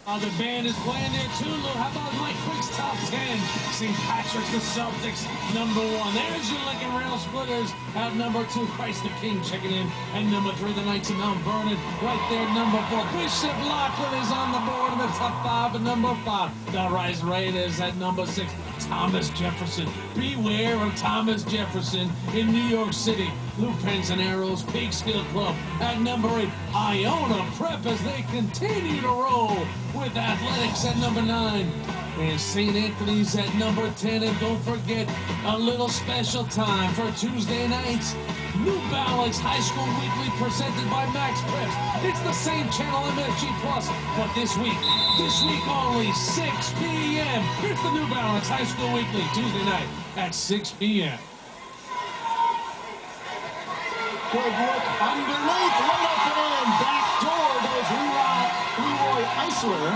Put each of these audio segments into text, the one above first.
The band is playing there too, Lou. How about Mike Quick's top 10? St. Patrick's, the Celtics, number 1. There's your Lincoln Railsplitters at number 2. Christ the King checking in. And number 3, the Knights of Mount Vernon. Right there, number 4. Bishop Lockwood is on the board in the top 5. And number 5, the Rice Raiders at number 6. Thomas Jefferson. Beware of Thomas Jefferson in New York City. Lou Panzanero's Peekskill Club at number 8. Iona Prep as they continue to roll with Athletics at number 9. And St. Anthony's at number 10. And don't forget a little special time for Tuesday nights. New Balance High School Weekly presented by Max Preps. It's the same channel, MSG Plus, but this week only 6 p.m. Here's the New Balance High School Weekly Tuesday night at 6 p.m. Good look underneath, right up and in. Back door goes Leroy Eisler.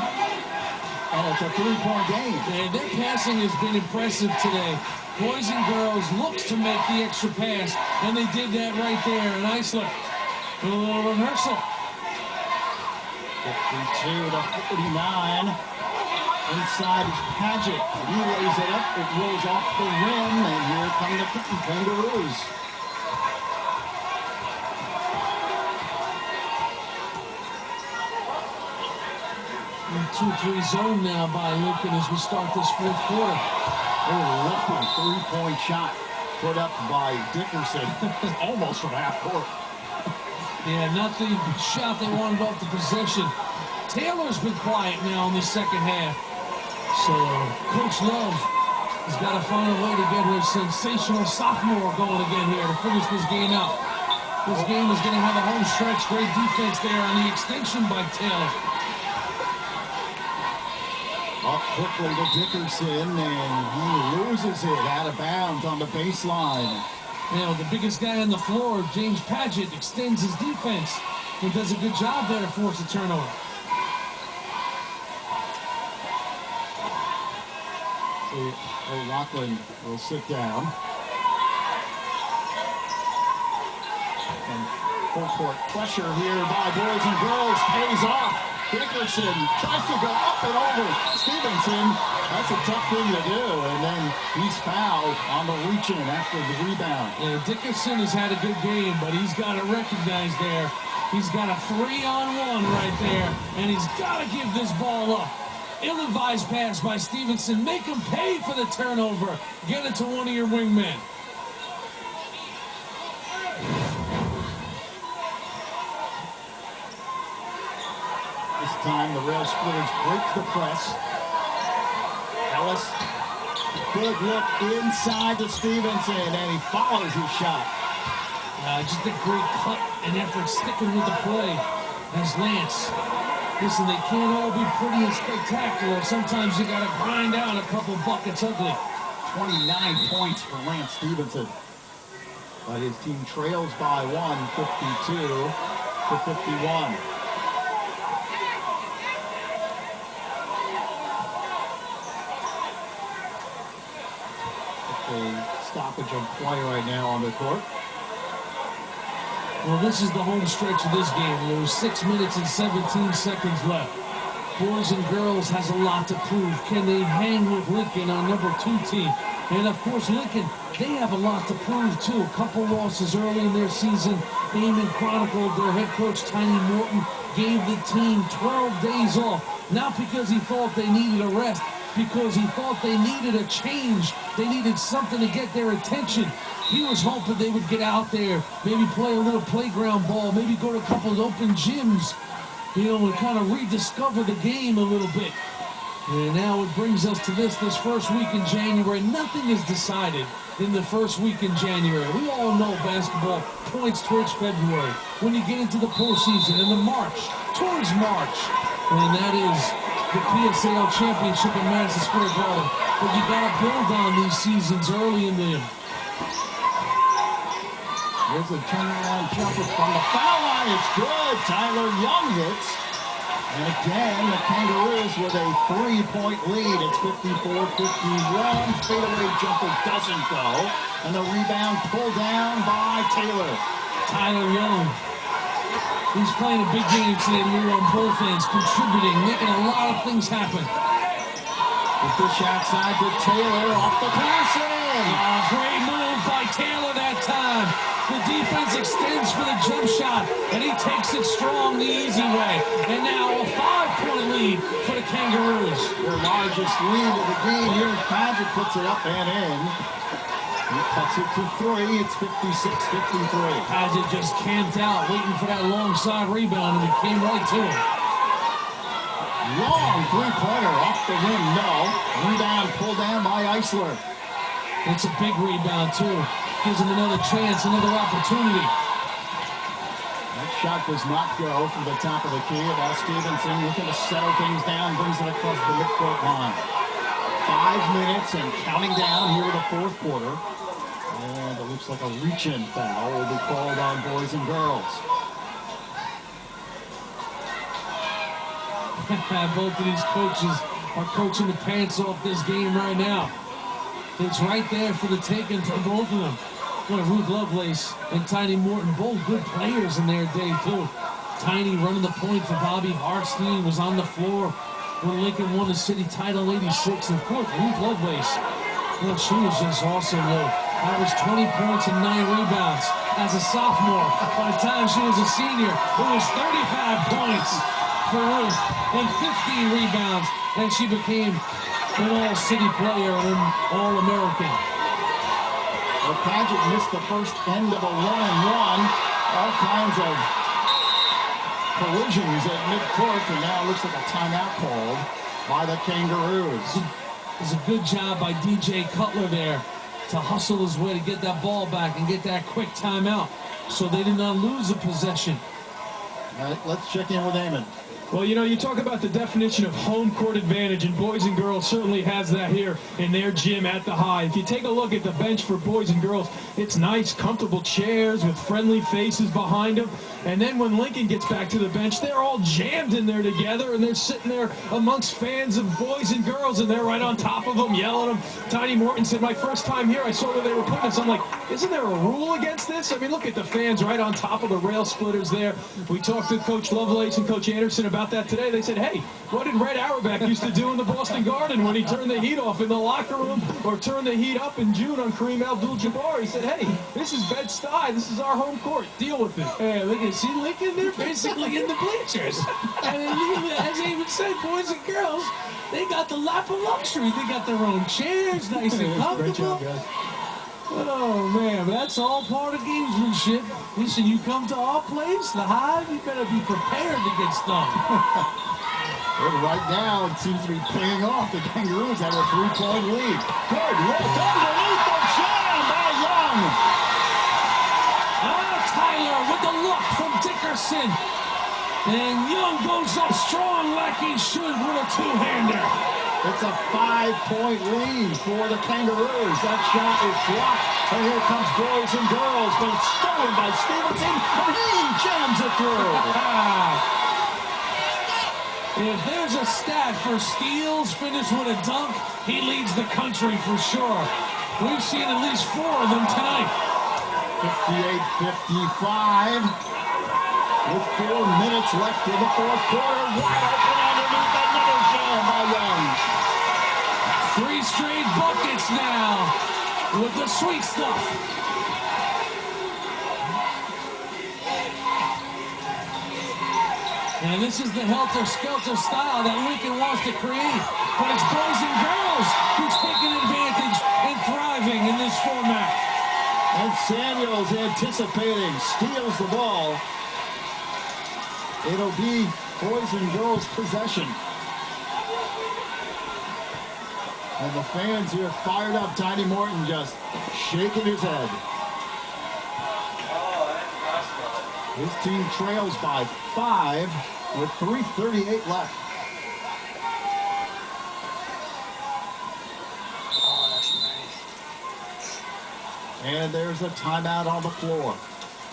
And it's a three-point game. And their passing has been impressive today. Boys and girls looks to make the extra pass, and they did that right there. And Eisler, a little reversal. 52 to 49. Inside is Paget. He lays it up. It rolls off the rim, and here come the Kangaroos. 2-3 zone now by Lincoln as we start this fourth quarter. Lucky three-point shot put up by Dickerson, almost from half court. Yeah, not the shot they wanted off the possession. Taylor's been quiet now in the second half. So Coach Love has got to find a way to get her sensational sophomore going again here to finish this game out. This game is going to have a home stretch. Great defense there on the extension by Taylor. Up quickly to Dickerson, and he loses it out of bounds on the baseline. Now, the biggest guy on the floor, James Paget, extends his defense and does a good job there to force a turnover. Rockland will sit down. And full court pressure here by boys and girls pays off. Dickerson tries to go up and over Stephenson. That's a tough thing to do. And then he's fouled on the reach-in after the rebound. Yeah, Dickerson has had a good game, but he's got to recognize there. He's got a 3-on-1 right there, and he's got to give this ball up. Ill-advised pass by Stephenson. Make him pay for the turnover. Get it to one of your wingmen. This time the Railsplitters break the press. Ellis, good look inside to Stephenson, and he follows his shot. Just a great cut and effort sticking with the play as Lance. Listen, they can't all be pretty and spectacular. Sometimes you got to grind out a couple buckets ugly. 29 points for Lance Stephenson. But his team trails by 52 to 51. A stoppage of play right now on the court. Well, this is the home stretch of this game. There's 6 minutes and 17 seconds left. Boys and girls has a lot to prove. Can they hang with Lincoln, our number 2 team? And of course, Lincoln, they have a lot to prove too. A couple losses early in their season. Eamon chronicled their head coach, Tiny Morton, gave the team 12 days off. Not because he thought they needed a rest, because he thought they needed a change. They needed something to get their attention. He was hoping they would get out there, maybe play a little playground ball, maybe go to a couple of open gyms, you know, and kind of rediscover the game a little bit. And now it brings us to this first week in January. Nothing is decided in the first week in January. We all know basketball points towards February. When you get into the postseason, in the March, towards March, and that is the PSAL Championship in Madison Square Garden. But you got to build on these seasons early in them. Here's a turnaround jumper from the foul line. It's good. Tyler Young hits. And again, the Kangaroos with a 3-point lead. It's 54-51. Fadeaway jumper doesn't go. And the rebound pulled down by Taylor. Tyler Young He's playing a big game today, Lou, on both ends, contributing, making a lot of things happen. The fish outside to Taylor, off the pass and in. Great move by Taylor that time. The defense extends for the jump shot, and he takes it strong the easy way. And now a 5-point lead for the Kangaroos. Their largest lead of the game here. Paget puts it up and in. He cuts it to 3. It's 56-53. Paget just camped out, waiting for that long side rebound, and it came right to him. Long three-pointer off the rim, no. Rebound pulled down by Eisler. It's a big rebound, too. Gives him another chance, another opportunity. That shot does not go from the top of the key. Now Stephenson looking to settle things down, brings it across the midcourt line. 5 minutes and counting down here in the fourth quarter. And it looks like a reach-in foul will be called on boys and girls. Both of these coaches are coaching the pants off this game right now. It's right there for the taking for both of them. Ruth Lovelace and Tiny Morton, both good players in their day, too. Tiny running the point for Bobby Hartstein, was on the floor when Lincoln won the city title in '86. And of course, Ruth Lovelace, well, she was just awesome, though. Averaged 20 points and 9 rebounds as a sophomore. By the time she was a senior, it was 35 points for Ruth and 15 rebounds, and she became an all-city player and an All-American. Well, Paget missed the first end of a 1-and-1. All kinds of collisions at midcourt, and now it looks like a timeout called by the Kangaroos. It was a good job by DJ Cutler there to hustle his way to get that ball back and get that quick timeout so they did not lose the possession. All right, let's check in with Eamon. Well, you know, you talk about the definition of home court advantage, and boys and girls certainly has that here in their gym at the High. If you take a look at the bench for boys and girls, it's nice, comfortable chairs with friendly faces behind them. And then when Lincoln gets back to the bench, they're all jammed in there together, and they're sitting there amongst fans of boys and girls, and they're right on top of them, yelling them. Tiny Morton said, my first time here, I saw where they were putting us. I'm like, isn't there a rule against this? I mean, look at the fans right on top of the Railsplitters there. We talked to Coach Lovelace and Coach Anderson about that today. They said, hey, what did Red Auerbach used to do in the Boston Garden when he turned the heat off in the locker room or turned the heat up in June on Kareem Abdul-Jabbar? He said, hey, this is Bed-Stuy. This is our home court. Deal with it. Hey, look at, see Lincoln, they're basically in the bleachers. And as I even said, boys and girls, they got the lap of luxury. They got their own chairs, nice and comfortable. Great job, guys. Oh, man, that's all part of gamesmanship. Listen, you come to our place, the Hive, you better be prepared to get stung. Right now, it seems to be paying off. The Kangaroos have a 3-point lead. Good look underneath the jam by Young. Tyler with the look from Dickerson. And Young goes up strong like he should with a two-hander. It's a 5-point lead for the Kangaroos. That shot is blocked. And here comes boys and girls, but it's stolen by Stephenson, and he jams it through. If there's a stat for steals finished with a dunk, he leads the country for sure. We've seen at least 4 of them tonight. 58-55. With 4 minutes left in the fourth quarter, wide open underneath, another jam by Young. 3 straight buckets now with the sweet stuff. And this is the helter-skelter style that Lincoln wants to create. But it's boys and girls who's taking advantage and thriving in this format. And Samuels anticipating, steals the ball. It'll be boys and girls possession. And the fans here fired up. Tiny Morton just shaking his head. His team trails by 5 with 3:38 left. And there's a timeout on the floor.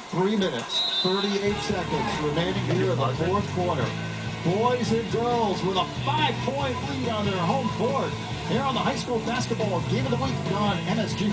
3 minutes, 38 seconds remaining here in the fourth quarter. Boys and girls with a 5-point lead on their home court. Here on the high school basketball game of the week on MSG+.